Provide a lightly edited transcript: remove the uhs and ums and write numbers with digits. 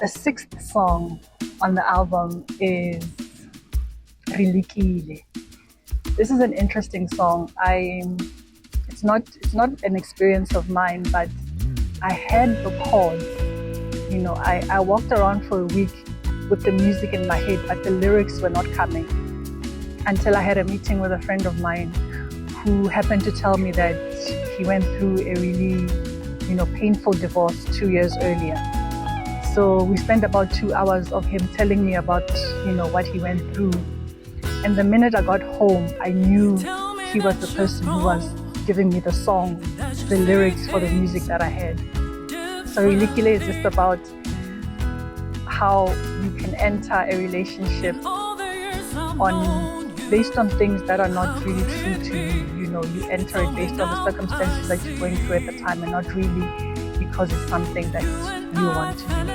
The sixth song on the album is Lekile. This is an interesting song. It's not an experience of mine, but I had the chords. I walked around for a week with the music in my head, but the lyrics were not coming until I had a meeting with a friend of mine who happened to tell me that he went through a really, painful divorce 2 years earlier. So we spent about 2 hours of him telling me about, what he went through. And the minute I got home, I knew he was the person who was giving me the song, the lyrics for the music that I had. So Lekile is just about how you can enter a relationship based on things that are not really true to you. You enter it based on the circumstances that you're going through at the time, and not really because it's something that you want to do.